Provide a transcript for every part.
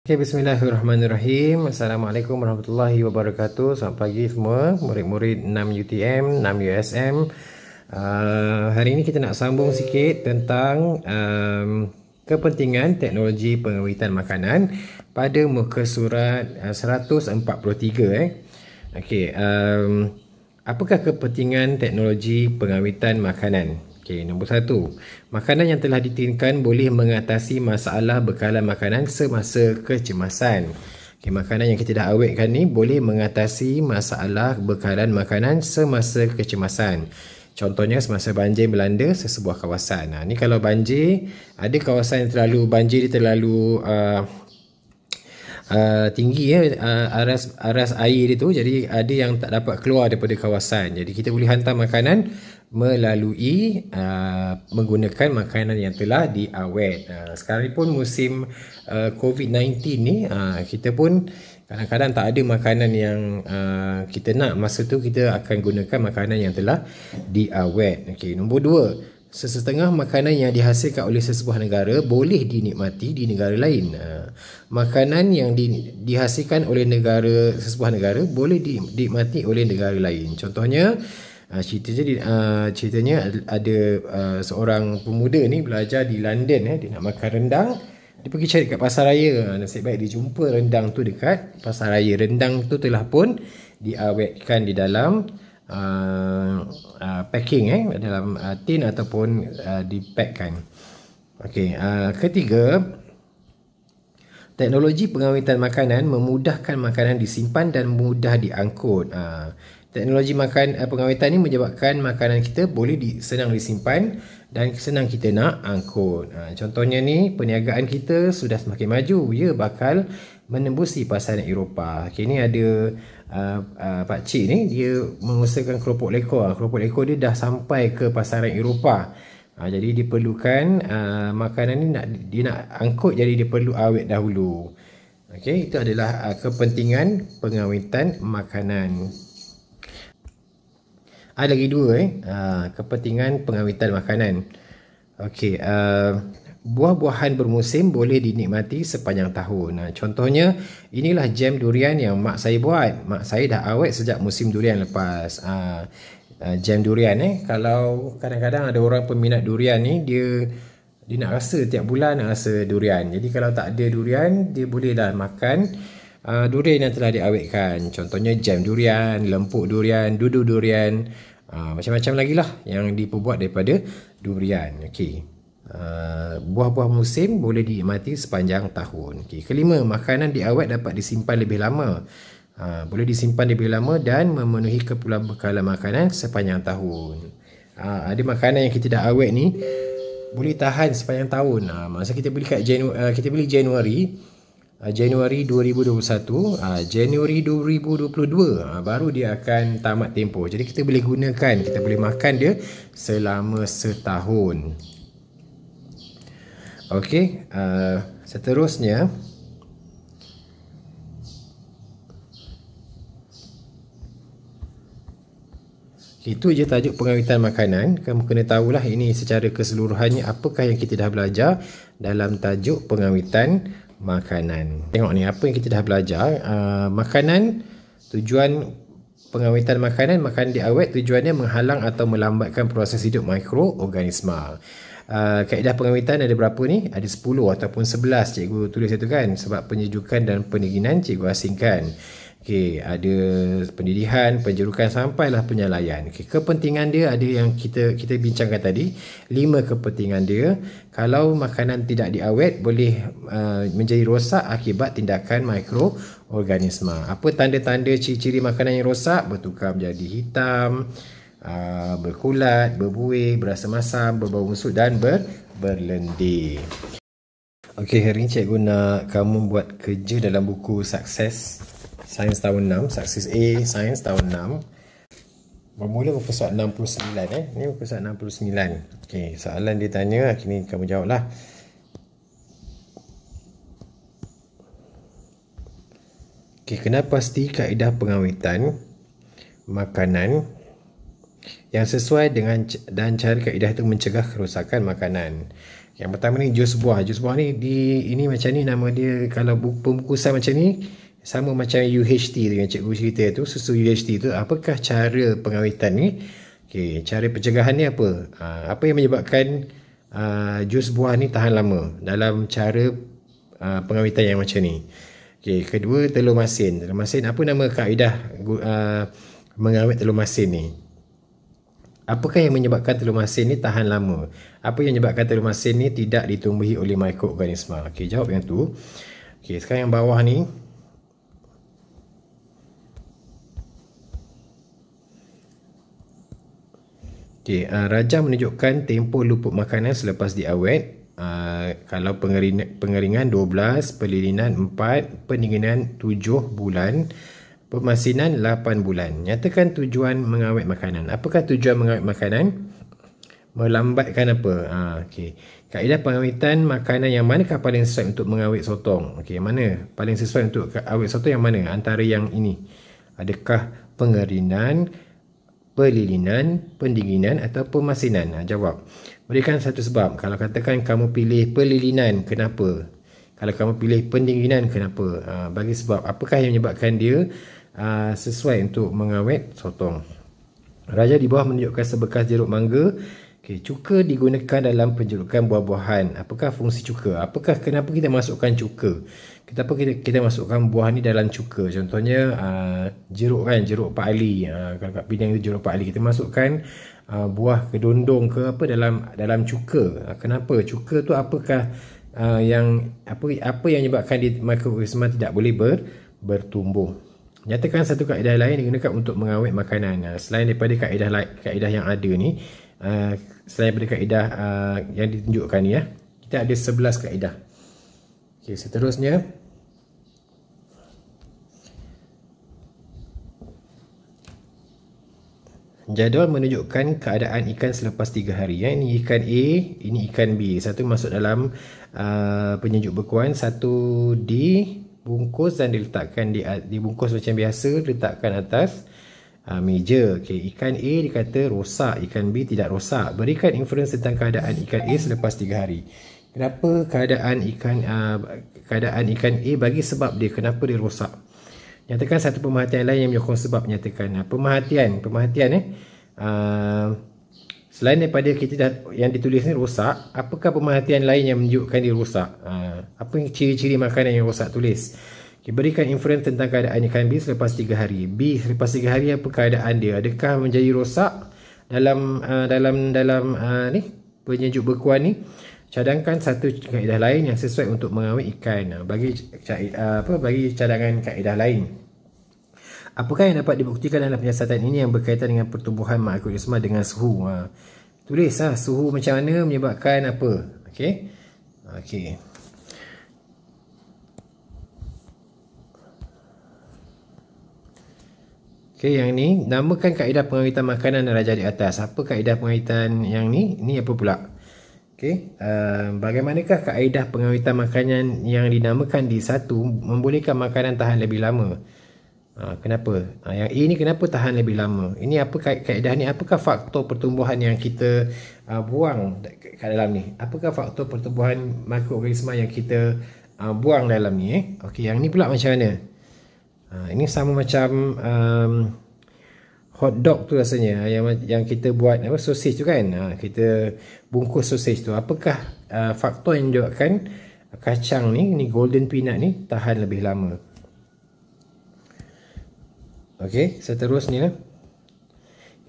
Okay, bismillahirrahmanirrahim. Assalamualaikum warahmatullahi wabarakatuh. Selamat pagi semua murid-murid 6 UTM, 6 USM. Hari ini kita nak sambung sikit tentang kepentingan teknologi pengawitan makanan pada muka surat 143. Okey, apakah kepentingan teknologi pengawitan makanan? Okey, nombor 1. Makanan yang telah ditinkan boleh mengatasi masalah bekalan makanan semasa kecemasan. Okey, makanan yang kita dah awetkan ni boleh mengatasi masalah bekalan makanan semasa kecemasan. Contohnya semasa banjir melanda sesebuah kawasan. Ni kalau banjir, ada kawasan yang banjir dia terlalu tinggi aras air dia tu, jadi ada yang tak dapat keluar daripada kawasan. Jadi kita boleh hantar makanan melalui menggunakan makanan yang telah diawet. Sekarang ni pun musim COVID-19 ni, kita pun kadang-kadang tak ada makanan yang kita nak masa tu, kita akan gunakan makanan yang telah diawet. Okey, nombor 2. Sesetengah makanan yang dihasilkan oleh sesebuah negara boleh dinikmati di negara lain. Makanan yang dihasilkan oleh sesebuah negara boleh dinikmati oleh negara lain. Contohnya, ceritanya ada seorang pemuda ni belajar di London. Dia nak makan rendang. Dia pergi cari kat pasar raya. Nasib baik dia jumpa rendang tu dekat pasar raya. Rendang tu telah pun diawetkan di dalam packing, dalam tin ataupun dipackkan. Okey, ketiga, teknologi pengawitan makanan memudahkan makanan disimpan dan mudah diangkut. Teknologi pengawitan ini menyebabkan makanan kita boleh senang disimpan dan senang kita nak angkut. Contohnya ni, perniagaan kita sudah semakin maju. Ia bakal menembusi pasaran Eropah. Okay, ni ada pakcik ni, dia mengusahakan keropok lekor. Keropok lekor dia dah sampai ke pasaran Eropah. Jadi diperlukan makanan ni dia nak angkut, jadi dia perlu awet dahulu. Okay, itu adalah kepentingan pengawitan makanan. Ada lagi 2 kepentingan pengawitan makanan. Okey, buah-buahan bermusim boleh dinikmati sepanjang tahun. Contohnya, inilah jam durian yang mak saya buat. Mak saya dah awet sejak musim durian lepas. Jam durian kalau kadang-kadang ada orang peminat durian ni, dia nak rasa tiap bulan nak rasa durian. Jadi kalau tak ada durian, dia bolehlah makan durian yang telah diawetkan. Contohnya jam durian, lempuk durian, dudu durian, macam-macam lagi lah yang diperbuat daripada durian. Okey, buah-buah musim boleh dinikmati sepanjang tahun. Okey, kelima, makanan diawet dapat disimpan lebih lama. Boleh disimpan lebih lama dan memenuhi keperluan bekalan makanan sepanjang tahun. Ada makanan yang kita dah awet ni boleh tahan sepanjang tahun. Masa kita beli kita beli Januari 2021, Januari 2022 baru dia akan tamat tempoh. Jadi kita boleh gunakan, kita boleh makan dia selama setahun. Okey, seterusnya, itu je tajuk pengawitan makanan. Kamu kena tahulah ini secara keseluruhannya apakah yang kita dah belajar dalam tajuk pengawitan makanan. Tengok ni apa yang kita dah belajar. Makanan, tujuan pengawitan makanan diawet tujuannya menghalang atau melambatkan proses hidup mikroorganisma. Kaedah pengawitan ada berapa ni? Ada 10 ataupun 11 cikgu tulis itu kan, sebab penyejukan dan pendinginan cikgu asingkan. Okey, ada pendidikan, penjerukan sampailah penyalayan. Okey, kepentingan dia ada yang kita bincangkan tadi. 5 kepentingan dia. Kalau makanan tidak diawet, boleh menjadi rosak akibat tindakan mikroorganisma. Apa tanda-tanda ciri-ciri makanan yang rosak? Bertukar menjadi hitam, berkulat, berbuih, berasa masam, berbau busuk dan berlendir. Okey, hari ni cikgu nak kamu buat kerja dalam buku Sukses Sains tahun 6, Sukses A, Sains tahun 6. Bermula muka surat 69. Ni muka surat 69. Okey, soalan dia tanya, kini kamu jawablah. Okey, kena pasti kaedah pengawitan makanan yang sesuai dengan dan cara kaedah itu mencegah kerosakan makanan. Yang pertama ni jus buah. Jus buah ni ini macam ni nama dia, kalau pembungkusan macam ni sama macam UHT tu yang cikgu cerita tu, susu UHT tu. Apakah cara pengawitan ni? Okey, cara pencegahan ni apa? Apa yang menyebabkan jus buah ni tahan lama dalam cara pengawitan yang macam ni? Okey, kedua telur masin. Telur masin, apa nama kaedah mengawet telur masin ni? Apakah yang menyebabkan telur masin ni tahan lama? Apa yang menyebabkan telur masin ni tidak ditumbuhi oleh mikroorganisma? Okey, jawab yang tu. Okey, sekarang yang bawah ni. Okey, rajah menunjukkan tempoh luput makanan selepas diawet. Kalau pengeringan 12, pelilinan 4, pendinginan 7 bulan, pemasinan 8 bulan. Nyatakan tujuan mengawet makanan. Apakah tujuan mengawet makanan? Melambatkan apa? Okey. Kaedah pengawetan makanan yang manakah paling sesuai untuk mengawet sotong? Okey, mana paling sesuai untuk awet sotong yang mana? Antara yang ini. Adakah pengeringan, pelilinan, pendinginan atau pemasinan? Jawab. Berikan satu sebab. Kalau katakan kamu pilih pelilinan, kenapa? Kalau kamu pilih pendinginan, kenapa? Bagi sebab. Apakah yang menyebabkan dia sesuai untuk mengawet sotong? Rajah di bawah menunjukkan sebekas jeruk mangga. Okay, cuka digunakan dalam penjerukan buah-buahan. Apakah fungsi cuka? Kenapa kita masukkan cuka? Kenapa kita masukkan buah ni dalam cuka? Contohnya jeruk kan, jeruk Pak Ali. Kalau kat Penang itu jeruk Pak Ali, kita masukkan buah kedondong ke apa dalam cuka. Kenapa? Cuka tu apakah apa yang menyebabkan mikroorganisma tidak boleh bertumbuh? Nyatakan satu kaedah lain digunakan untuk mengawet makanan. Selain daripada kaedah yang ada ni, selain daripada kaedah yang ditunjukkan ni, kita ada 11 kaedah. Okey, seterusnya jadual menunjukkan keadaan ikan selepas 3 hari. Ini ikan A, ini ikan B. Satu masuk dalam penyejuk bekuan, satu dibungkus dan diletakkan dibungkus macam biasa, letakkan atas meja. Okey, ikan A dikata rosak, ikan B tidak rosak. Berikan inference tentang keadaan ikan A selepas 3 hari. Kenapa keadaan ikan A, bagi sebab dia, kenapa dia rosak? Nyatakan satu pemerhatian lain yang menyokong sebab. Nyatakan pemerhatian selain daripada yang ditulis ni rosak, apakah pemerhatian lain yang menunjukkan dia rosak? Apa ciri-ciri makanan yang rosak? Tulis. Okay, berikan inference tentang keadaan ikan B selepas 3 hari. B selepas 3 hari, apa keadaan dia? Adakah menjadi rosak dalam ni penyejuk bekuan ni? Cadangkan satu kaedah lain yang sesuai untuk mengawet ikan. Bagi cadangan kaedah lain. Apakah yang dapat dibuktikan dalam penyiasatan ini yang berkaitan dengan pertumbuhan mikroorganisma dengan suhu? Tulis suhu macam mana menyebabkan apa? Okey. Okey. Okey, yang ni namakan kaedah pengawitan makanan dan rajah di atas. Apa kaedah pengawitan yang ni? Ini apa pula? Okey, bagaimanakah kaedah pengawitan makanan yang dinamakan di satu membolehkan makanan tahan lebih lama? Kenapa? Yang A ni kenapa tahan lebih lama? Ini apa kaedah ni? Apakah faktor pertumbuhan yang kita buang kat dalam ni? Apakah faktor pertumbuhan mikroorganisma yang kita buang dalam ni? Okey, yang ni pula macam mana? Ini sama macam hot dog tu rasanya, yang kita buat sausage tu kan. Kita bungkus sausage tu. Apakah faktor yang menyebabkan kacang ni golden peanut ni tahan lebih lama? Okey, seterusnya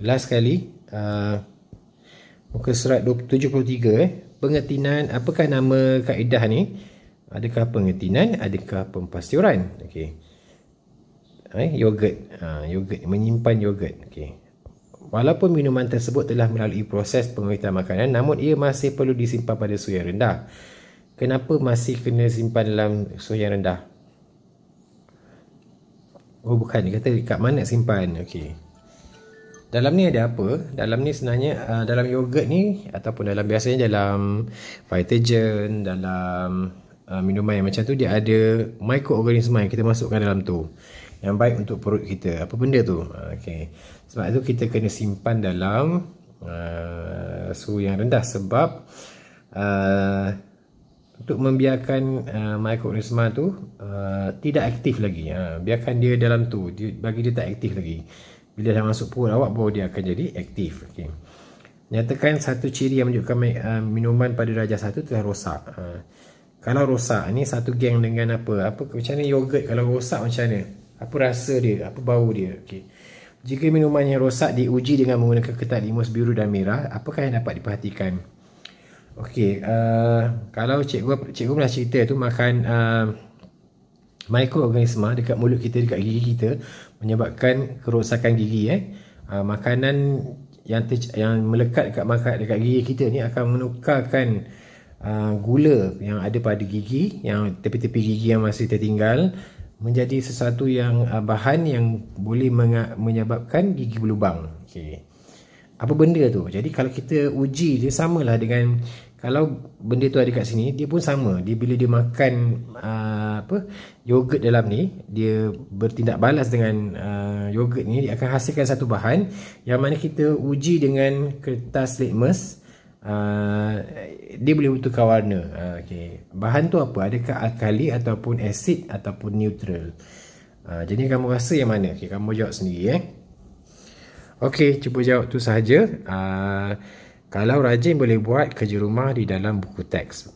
last sekali muka surat 73 pengetinan. Apakah nama kaedah ni? Adakah pengetinan, adakah pempasturan? Okey. Yogurt. Yogurt, menyimpan yogurt. Okey. Walaupun minuman tersebut telah melalui proses pengawitan makanan, namun ia masih perlu disimpan pada suhu yang rendah. Kenapa masih kena simpan dalam suhu yang rendah? Oh bukan, dia kata kat mana simpan. Okey. Dalam ni ada apa? Dalam ni sebenarnya dalam yogurt ni ataupun biasanya dalam Vitagen, dalam minuman yang macam tu, dia ada mikroorganisma yang kita masukkan dalam tu. yang baik untuk perut kita. Apa benda tu? Okey. Sebab itu kita kena simpan dalam suhu yang rendah, sebab untuk membiarkan mikroorganisma tu tidak aktif lagi. Biarkan dia dalam tu, bagi dia tak aktif lagi. Bila dah masuk perut awak baru dia akan jadi aktif. Okey. Nyatakan satu ciri yang menunjukkan minuman pada darjah 1 telah rosak. Kalau rosak ni satu geng dengan apa? Macam mana yogurt kalau rosak macam mana? Apa rasa dia? Apa bau dia? Okey. Jika minuman yang rosak diuji dengan menggunakan kertas limus biru dan merah, apakah yang dapat diperhatikan? Okey, kalau cikgu pernah cerita tu, makan mikroorganisma dekat mulut kita, dekat gigi kita, menyebabkan kerosakan gigi. Makanan yang melekat dekat gigi kita ni akan menukarkan gula yang ada pada gigi, yang tepi-tepi gigi yang masih tertinggal, menjadi sesuatu yang bahan yang boleh menyebabkan gigi berlubang. Okay. Apa benda tu? Jadi kalau kita uji, dia samalah dengan kalau benda tu ada kat sini, dia pun sama. Dia bila dia makan yogurt dalam ni, dia bertindak balas dengan yogurt ni, dia akan hasilkan satu bahan yang mana kita uji dengan kertas litmus. Dia boleh bertukar warna. Okay. Bahan tu apa? Adakah alkali ataupun asid ataupun neutral? Jadi kamu rasa yang mana? Okay, kamu jawab sendiri. Okey, cuba jawab tu sahaja. Kalau rajin boleh buat kerja rumah di dalam buku teks.